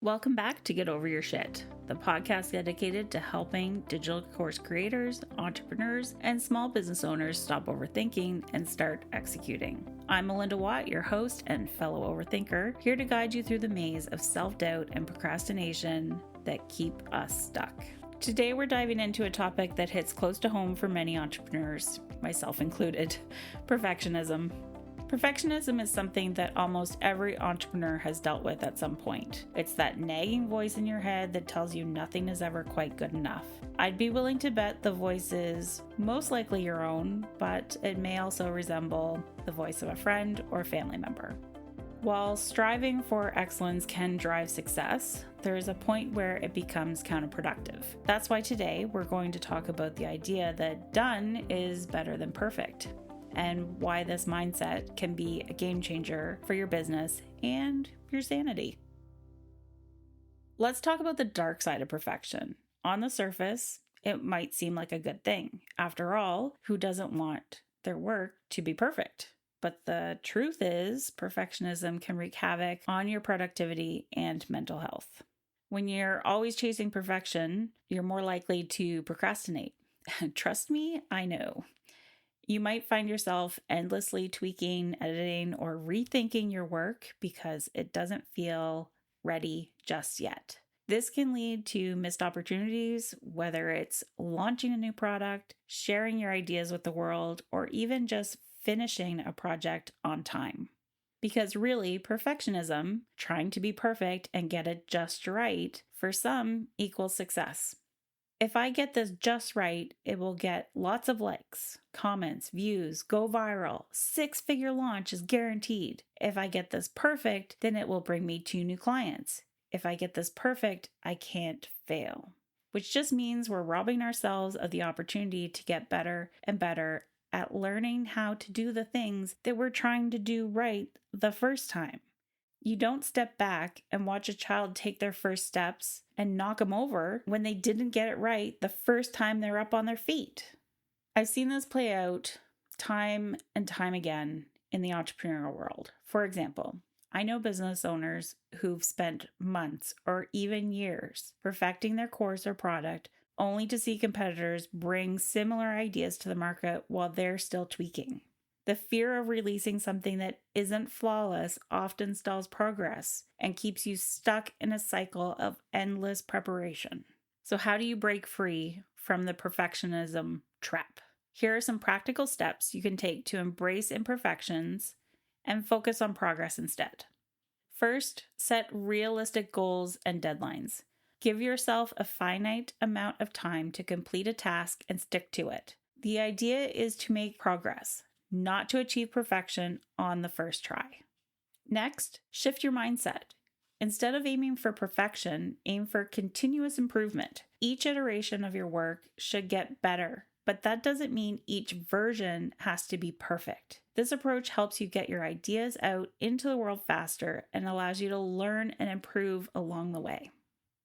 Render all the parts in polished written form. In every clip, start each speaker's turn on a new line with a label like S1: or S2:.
S1: Welcome back to Get Over Your Shit, the podcast dedicated to helping digital course creators, entrepreneurs, and small business owners stop overthinking and start executing. I'm Malinda Watt, your host and fellow overthinker, here to guide you through the maze of self-doubt and procrastination that keep us stuck. Today, we're diving into a topic that hits close to home for many entrepreneurs, myself included: perfectionism. Perfectionism is something that almost every entrepreneur has dealt with at some point. It's that nagging voice in your head that tells you nothing is ever quite good enough. I'd be willing to bet the voice is most likely your own, but it may also resemble the voice of a friend or family member. While striving for excellence can drive success, there is a point where it becomes counterproductive. That's why today we're going to talk about the idea that done is better than perfect, and why this mindset can be a game changer for your business and your sanity. Let's talk about the dark side of perfection. On the surface, it might seem like a good thing. After all, who doesn't want their work to be perfect? But the truth is, perfectionism can wreak havoc on your productivity and mental health. When you're always chasing perfection, you're more likely to procrastinate. Trust me, I know. You might find yourself endlessly tweaking, editing, or rethinking your work because it doesn't feel ready just yet. This can lead to missed opportunities, whether it's launching a new product, sharing your ideas with the world, or even just finishing a project on time. Because really, perfectionism, trying to be perfect and get it just right, for some equals success. If I get this just right, it will get lots of likes, comments, views, go viral, 6-figure launch is guaranteed. If I get this perfect, then it will bring me 2 new clients. If I get this perfect, I can't fail. Which just means we're robbing ourselves of the opportunity to get better and better at learning how to do the things that we're trying to do right the first time. You don't step back and watch a child take their first steps and knock them over when they didn't get it right the first time they're up on their feet. I've seen this play out time and time again in the entrepreneurial world. For example, I know business owners who've spent months or even years perfecting their course or product only to see competitors bring similar ideas to the market while they're still tweaking. The fear of releasing something that isn't flawless often stalls progress and keeps you stuck in a cycle of endless preparation. So how do you break free from the perfectionism trap? Here are some practical steps you can take to embrace imperfections and focus on progress instead. First, set realistic goals and deadlines. Give yourself a finite amount of time to complete a task and stick to it. The idea is to make progress, not to achieve perfection on the first try. Next, shift your mindset. Instead of aiming for perfection, aim for continuous improvement. Each iteration of your work should get better, but that doesn't mean each version has to be perfect. This approach helps you get your ideas out into the world faster and allows you to learn and improve along the way.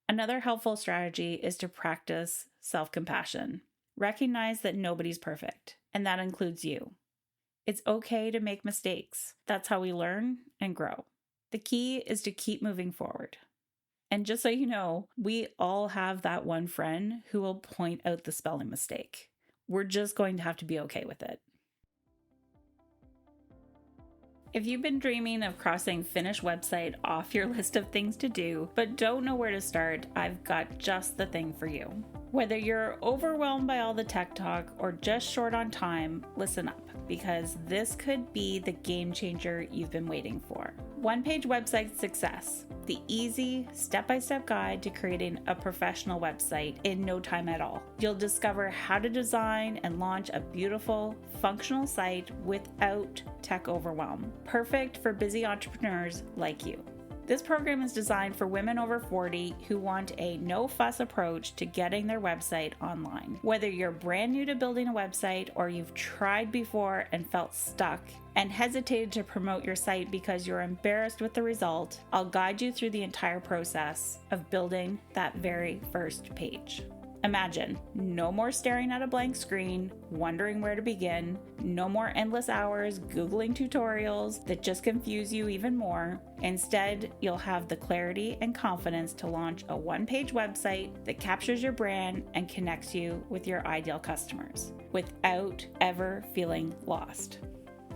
S1: Another helpful strategy is to practice self-compassion. Recognize that nobody's perfect, and that includes you. It's okay to make mistakes. That's how we learn and grow. The key is to keep moving forward. And just so you know, we all have that one friend who will point out the spelling mistake. We're just going to have to be okay with it. If you've been dreaming of crossing finished website off your list of things to do, but don't know where to start, I've got just the thing for you. Whether you're overwhelmed by all the tech talk or just short on time, listen up, because this could be the game changer you've been waiting for. One-page website success, the easy step-by-step guide to creating a professional website in no time at all. You'll discover how to design and launch a beautiful, functional site without tech overwhelm. Perfect for busy entrepreneurs like you. This program is designed for women over 40 who want a no-fuss approach to getting their website online. Whether you're brand new to building a website or you've tried before and felt stuck and hesitated to promote your site because you're embarrassed with the result, I'll guide you through the entire process of building that very first page. Imagine no more staring at a blank screen, wondering where to begin, no more endless hours Googling tutorials that just confuse you even more. Instead, you'll have the clarity and confidence to launch a one-page website that captures your brand and connects you with your ideal customers without ever feeling lost.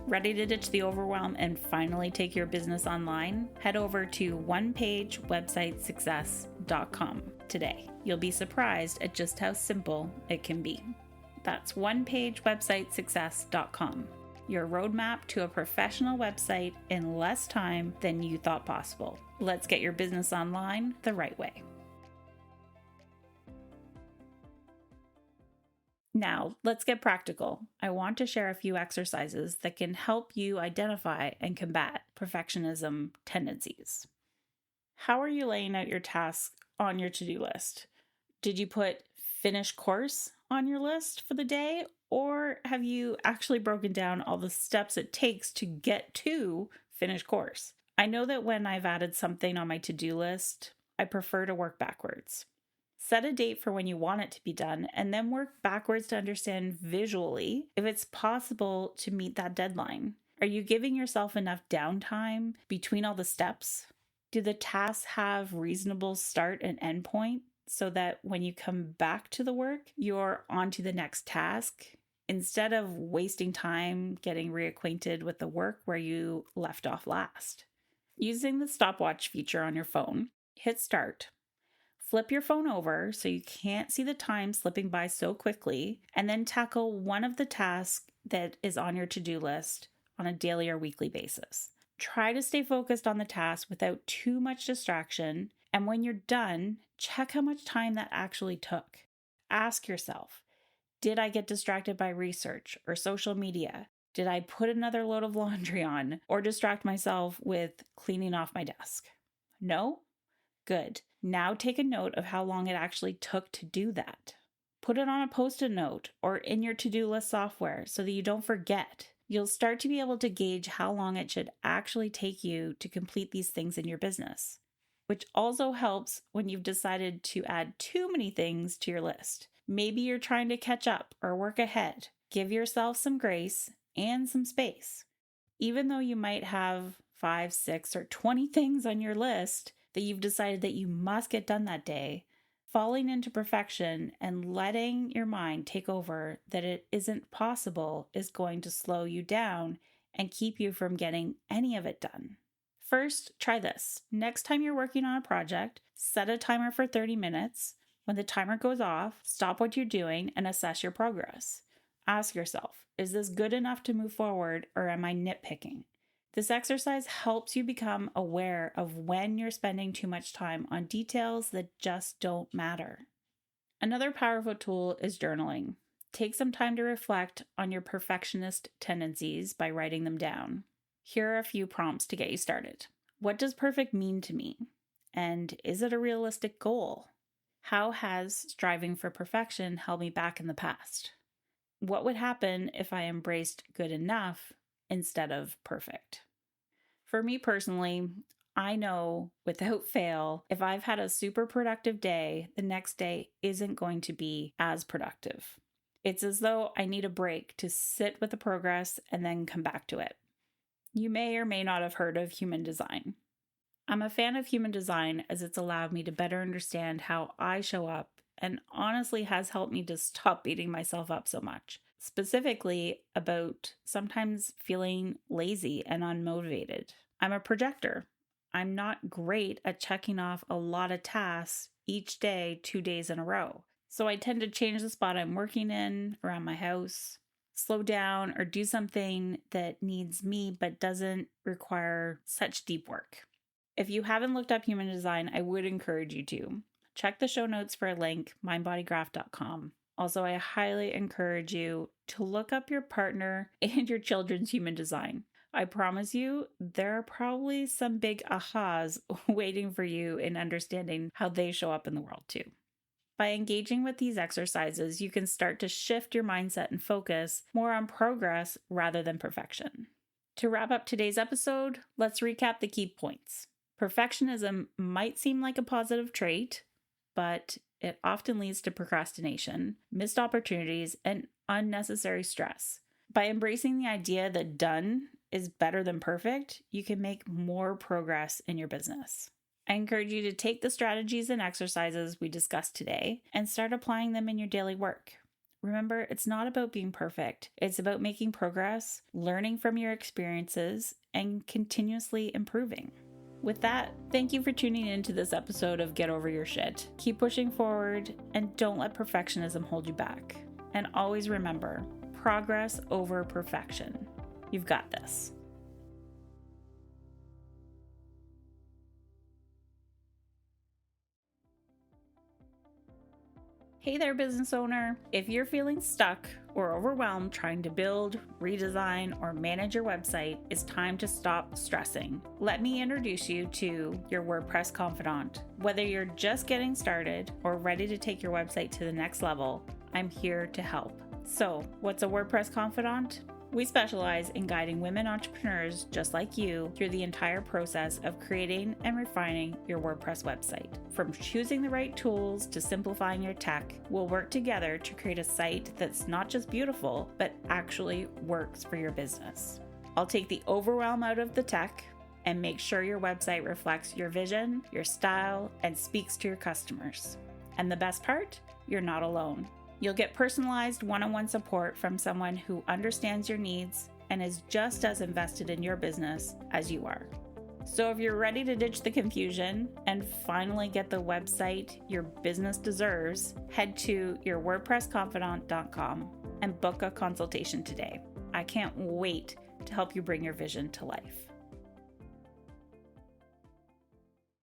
S1: Ready to ditch the overwhelm and finally take your business online? Head over to onepagewebsitesuccess.com today. You'll be surprised at just how simple it can be. That's onepagewebsitesuccess.com. Your roadmap to a professional website in less time than you thought possible. Let's get your business online the right way. Now, let's get practical. I want to share a few exercises that can help you identify and combat perfectionism tendencies. How are you laying out your tasks on your to-do list? Did you put finish course on your list for the day, or have you actually broken down all the steps it takes to get to finish course? I know that when I've added something on my to-do list, I prefer to work backwards. Set a date for when you want it to be done, and then work backwards to understand visually if it's possible to meet that deadline. Are you giving yourself enough downtime between all the steps? Do the tasks have reasonable start and end point so that when you come back to the work, you're on to the next task instead of wasting time getting reacquainted with the work where you left off last? Using the stopwatch feature on your phone, hit start. Flip your phone over so you can't see the time slipping by so quickly, and then tackle one of the tasks that is on your to-do list on a daily or weekly basis. Try to stay focused on the task without too much distraction, and when you're done, check how much time that actually took. Ask yourself, did I get distracted by research or social media? Did I put another load of laundry on or distract myself with cleaning off my desk? No? Good. Now take a note of how long it actually took to do that. Put it on a Post-it note or in your to-do list software so that you don't forget. You'll start to be able to gauge how long it should actually take you to complete these things in your business, which also helps when you've decided to add too many things to your list. Maybe you're trying to catch up or work ahead. Give yourself some grace and some space. Even though you might have 5, 6, or 20 things on your list that you've decided that you must get done that day, falling into perfection and letting your mind take over that it isn't possible is going to slow you down and keep you from getting any of it done. First, try this. Next time you're working on a project, set a timer for 30 minutes. When the timer goes off, stop what you're doing and assess your progress. Ask yourself, is this good enough to move forward, or am I nitpicking? This exercise helps you become aware of when you're spending too much time on details that just don't matter. Another powerful tool is journaling. Take some time to reflect on your perfectionist tendencies by writing them down. Here are a few prompts to get you started. What does perfect mean to me? And is it a realistic goal? How has striving for perfection held me back in the past? What would happen if I embraced good enough instead of perfect? For me personally, I know without fail, if I've had a super productive day, the next day isn't going to be as productive. It's as though I need a break to sit with the progress and then come back to it. You may or may not have heard of human design. I'm a fan of human design as it's allowed me to better understand how I show up and honestly has helped me to stop beating myself up so much. Specifically about sometimes feeling lazy and unmotivated. I'm a projector. I'm not great at checking off a lot of tasks each day, 2 days in a row. So I tend to change the spot I'm working in around my house, slow down, or do something that needs me but doesn't require such deep work. If you haven't looked up human design, I would encourage you to. Check the show notes for a link, mindbodygraph.com. Also, I highly encourage you to look up your partner and your children's human design. I promise you, there are probably some big ahas waiting for you in understanding how they show up in the world too. By engaging with these exercises, you can start to shift your mindset and focus more on progress rather than perfection. To wrap up today's episode, let's recap the key points. Perfectionism might seem like a positive trait, but it often leads to procrastination, missed opportunities, and unnecessary stress. By embracing the idea that done is better than perfect, you can make more progress in your business. I encourage you to take the strategies and exercises we discussed today and start applying them in your daily work. Remember, it's not about being perfect. It's about making progress, learning from your experiences, and continuously improving. With that, thank you for tuning in to this episode of Get Over Your Shit. Keep pushing forward and don't let perfectionism hold you back. And always remember, progress over perfection. You've got this. Hey there, business owner. If you're feeling stuck or overwhelmed trying to build, redesign, or manage your website, it's time to stop stressing. Let me introduce you to your WordPress confidant. Whether you're just getting started or ready to take your website to the next level, I'm here to help. So, what's a WordPress confidant? We specialize in guiding women entrepreneurs just like you through the entire process of creating and refining your WordPress website. From choosing the right tools to simplifying your tech, we'll work together to create a site that's not just beautiful, but actually works for your business. I'll take the overwhelm out of the tech and make sure your website reflects your vision, your style, and speaks to your customers. And the best part? You're not alone. You'll get personalized one-on-one support from someone who understands your needs and is just as invested in your business as you are. So if you're ready to ditch the confusion and finally get the website your business deserves, head to yourwordpressconfidant.com and book a consultation today. I can't wait to help you bring your vision to life.